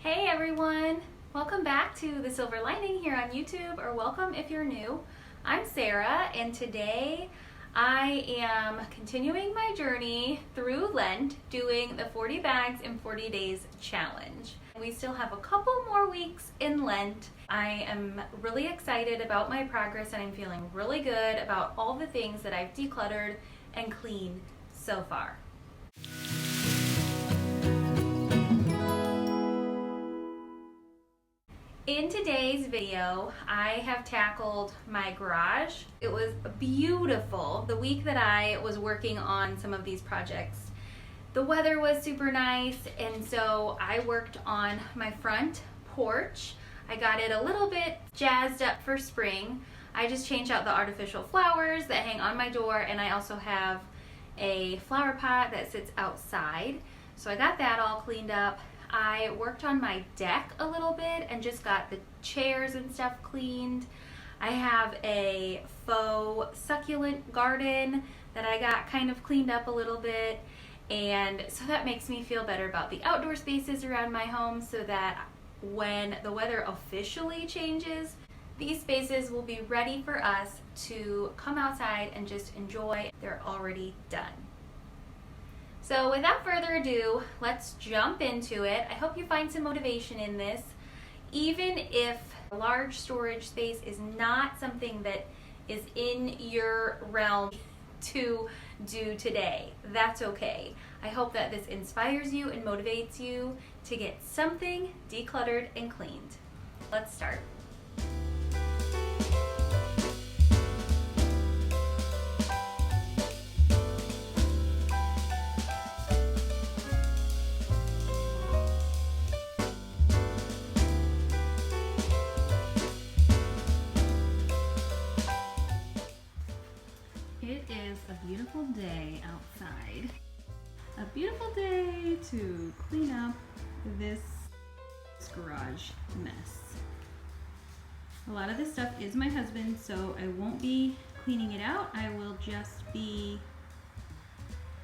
Hey everyone! Welcome back to The Silver Lining here on YouTube, or welcome if you're new. I'm Sarah, and today I am continuing my journey through Lent, doing the 40 bags in 40 days challenge. We still have a couple more weeks in Lent. I am really excited about my progress, and I'm feeling really good about all the things that I've decluttered and cleaned so far. In today's video, I have tackled my garage. It was beautiful. The week that I was working on some of these projects, the weather was super nice, and so I worked on my front porch. I got it a little bit jazzed up for spring. I just changed out the artificial flowers that hang on my door, and I also have a flower pot that sits outside. So I got that all cleaned up. I worked on my deck a little bit and just got the chairs and stuff cleaned. I have a faux succulent garden that I got kind of cleaned up a little bit, and so that makes me feel better about the outdoor spaces around my home, so that when the weather officially changes, these spaces will be ready for us to come outside and just enjoy. They're already done. So without further ado, let's jump into it. I hope you find some motivation in this. Even if a large storage space is not something that is in your realm to do today, that's okay. I hope that this inspires you and motivates you to get something decluttered and cleaned. Let's start. It is a beautiful day outside. A beautiful day to clean up this garage mess. A lot of this stuff is my husband's, so I won't be cleaning it out. I will just be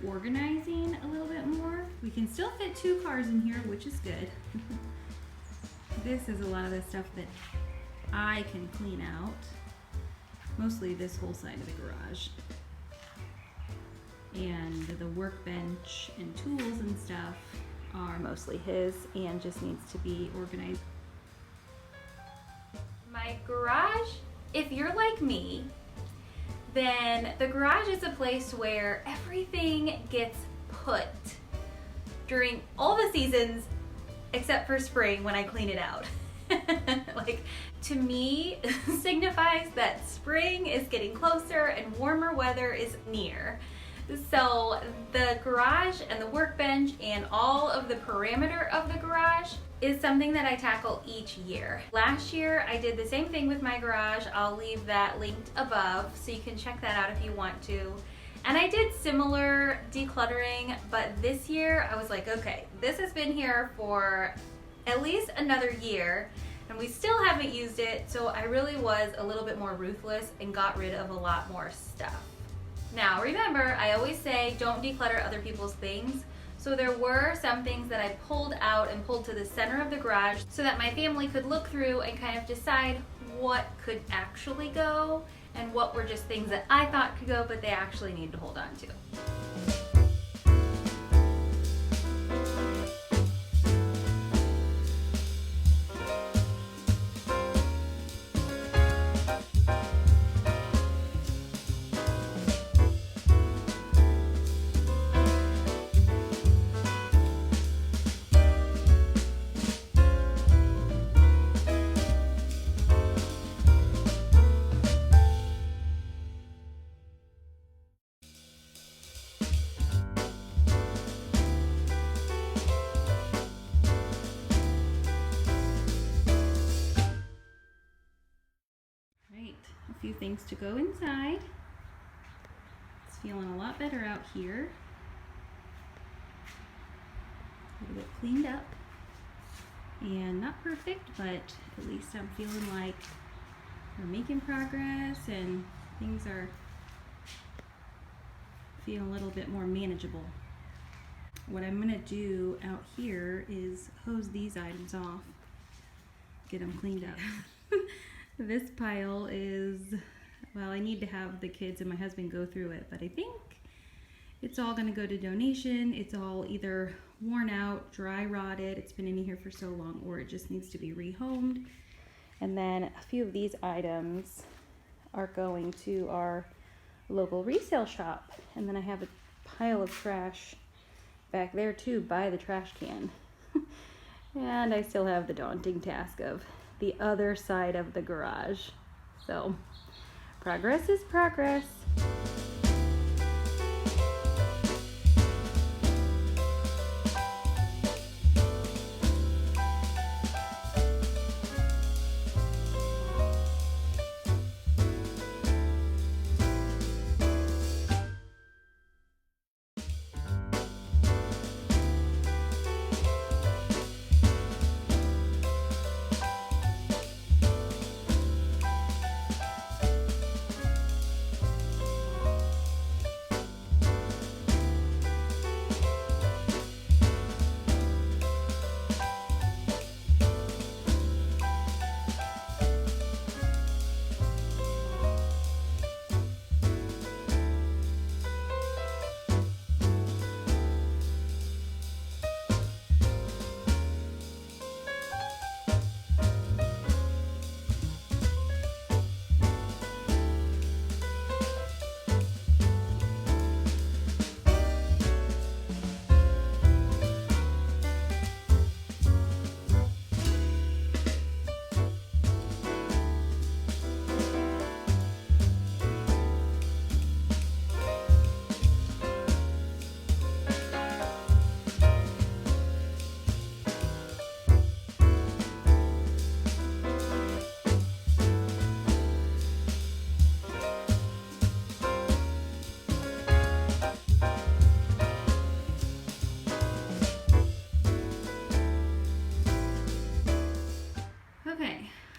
organizing a little bit more. We can still fit 2 cars in here, which is good. This is a lot of the stuff that I can clean out. Mostly this whole side of the garage. And the workbench and tools and stuff are mostly his and just needs to be organized. My garage, if you're like me, then the garage is a place where everything gets put during all the seasons except for spring when I clean it out. Like, to me, signifies that spring is getting closer and warmer weather is near. So the garage and the workbench and all of the perimeter of the garage is something that I tackle each year. Last year I did the same thing with my garage. I'll leave that linked above so you can check that out if you want to. And I did similar decluttering, but this year I was like, okay, this has been here for at least another year and we still haven't used it, so I really was a little bit more ruthless and got rid of a lot more stuff. Now remember, I always say don't declutter other people's things, so there were some things that I pulled out and pulled to the center of the garage so that my family could look through and kind of decide what could actually go and what were just things that I thought could go but they actually need to hold on to. A few things to go inside. It's feeling a lot better out here. A little bit cleaned up and not perfect, but at least I'm feeling like we're making progress and things are feeling a little bit more manageable. what I'm gonna do out here is hose these items off, get them cleaned up. This pile is, well, I need to have the kids and my husband go through it, but I think it's all gonna go to donation. It's all either worn out, dry rotted, it's been in here for so long, or it just needs to be rehomed. And then a few of these items are going to our local resale shop. And then I have a pile of trash back there too by the trash can. And I still have the daunting task of the other side of the garage. So progress is progress.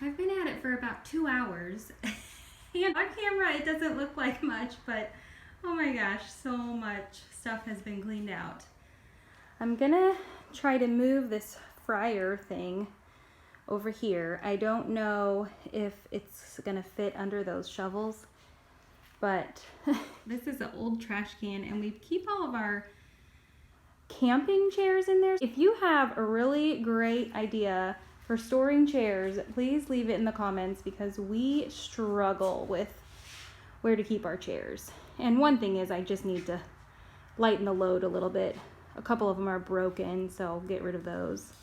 I've been at it for about 2 hours. And on camera it doesn't look like much, but oh my gosh, so much stuff has been cleaned out. I'm gonna try to move this fryer thing over here. I don't know if it's gonna fit under those shovels, but this is an old trash can and we keep all of our camping chairs in there. If you have a really great idea for storing chairs, please leave it in the comments because we struggle with where to keep our chairs. And one thing is I just need to lighten the load a little bit. A couple of them are broken, so I'll get rid of those.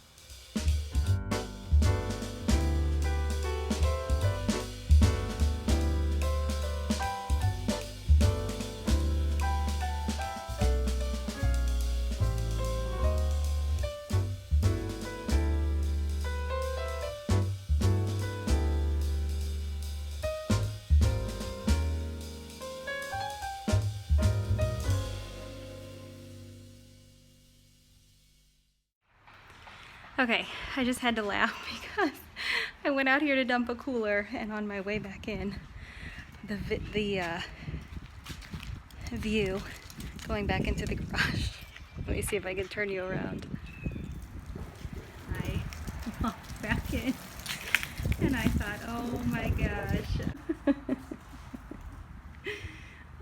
Okay, I just had to laugh because I went out here to dump a cooler and on my way back in, the view going back into the garage. Let me see if I can turn you around. I walked back in and I thought, oh my gosh.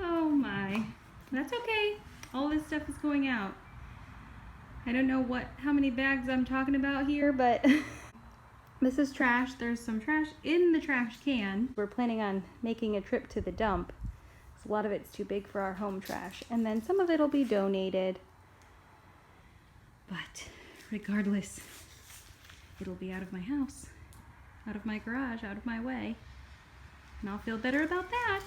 Oh my. That's okay. All this stuff is going out. I don't know how many bags I'm talking about here, but this is trash. There's some trash in the trash can. We're planning on making a trip to the dump. So a lot of it's too big for our home trash. And then some of it will be donated. But regardless, it'll be out of my house, out of my garage, out of my way. And I'll feel better about that.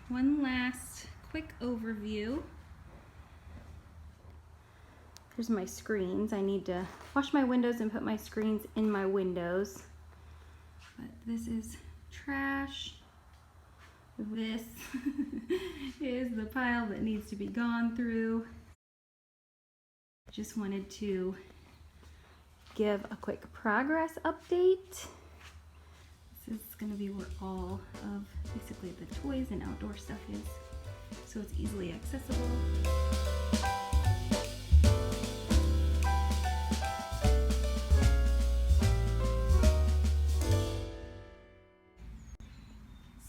one last quick overview. Here's my screens. I need to wash my windows and put my screens in my windows. But this is trash. This is the pile that needs to be gone through. Just wanted to give a quick progress update. This is going to be where all of basically the toys and outdoor stuff is, so it's easily accessible.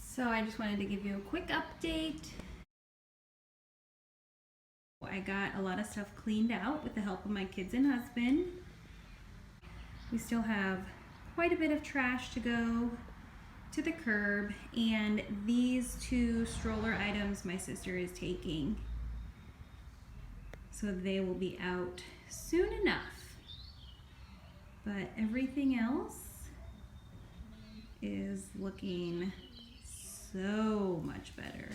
So I just wanted to give you a quick update. I got a lot of stuff cleaned out with the help of my kids and husband. We still have quite a bit of trash to go to the curb, and these 2 stroller items my sister is taking. So they will be out soon enough. But everything else is looking so much better.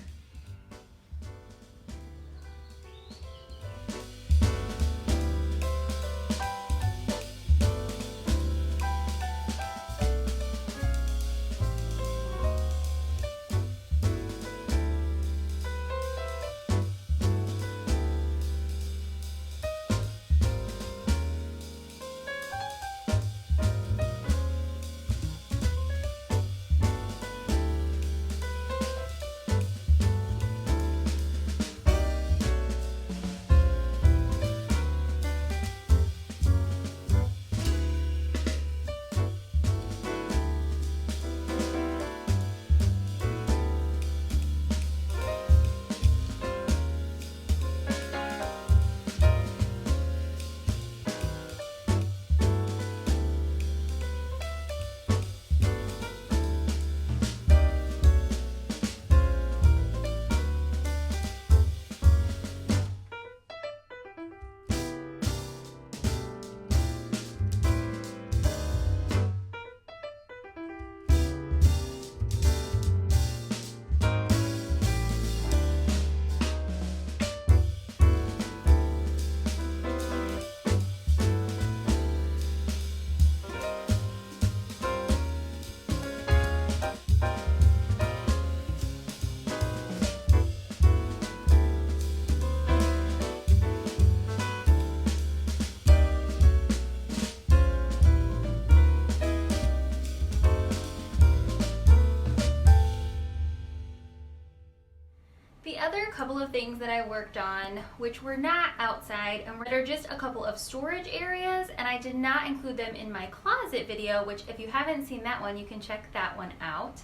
The other couple of things that I worked on, which were not outside and that are just a couple of storage areas, and I did not include them in my closet video, which if you haven't seen that one, you can check that one out.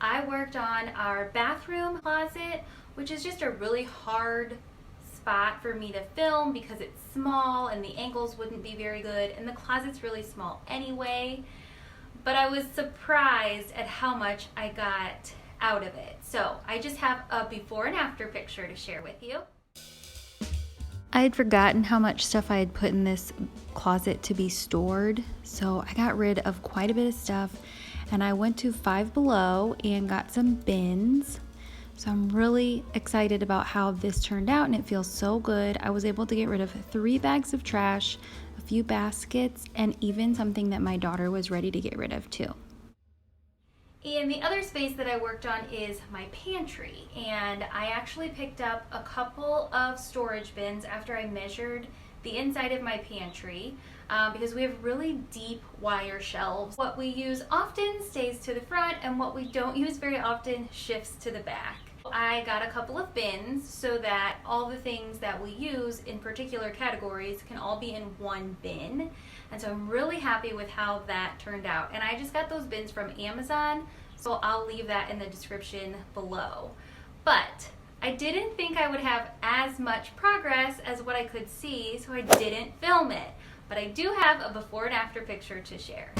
I worked on our bathroom closet, which is just a really hard spot for me to film because it's small and the angles wouldn't be very good, and the closet's really small anyway. But I was surprised at how much I got out of it. So I just have a before and after picture to share with you. I had forgotten how much stuff I had put in this closet to be stored, so I got rid of quite a bit of stuff, and I went to Five Below and got some bins. So I'm really excited about how this turned out, and it feels so good. I was able to get rid of 3 bags of trash, a few baskets, and even something that my daughter was ready to get rid of too. And the other space that I worked on is my pantry, and I actually picked up a couple of storage bins after I measured the inside of my pantry because we have really deep wire shelves. What we use often stays to the front, and what we don't use very often shifts to the back. I got a couple of bins so that all the things that we use in particular categories can all be in one bin. And so I'm really happy with how that turned out. And I just got those bins from Amazon, so I'll leave that in the description below. But I didn't think I would have as much progress as what I could see, so I didn't film it. But I do have a before and after picture to share.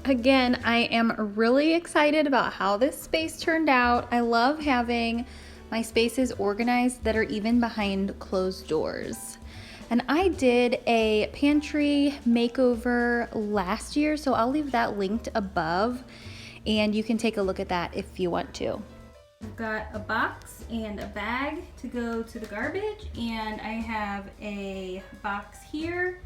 Again, I am really excited about how this space turned out. I love having my spaces organized that are even behind closed doors. And I did a pantry makeover last year, so I'll leave that linked above and you can take a look at that if you want to. I've got a box and a bag to go to the garbage, and I have a box here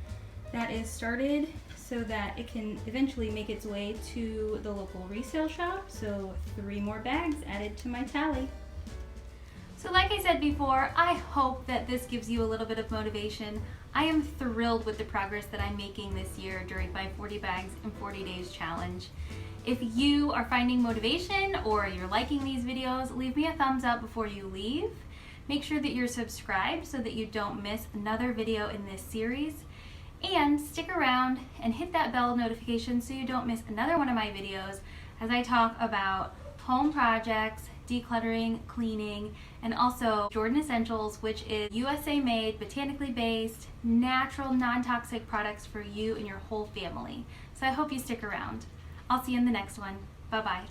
that is started so that it can eventually make its way to the local resale shop. So 3 more bags added to my tally. So like I said before, I hope that this gives you a little bit of motivation. I am thrilled with the progress that I'm making this year during my 40 bags in 40 days challenge. If you are finding motivation or you're liking these videos, leave me a thumbs up before you leave. Make sure that you're subscribed so that you don't miss another video in this series. And stick around and hit that bell notification so you don't miss another one of my videos as I talk about home projects, decluttering, cleaning, and also Jordan Essentials, which is USA made, botanically based, natural, non-toxic products for you and your whole family. So I hope you stick around. I'll see you in the next one. Bye-bye.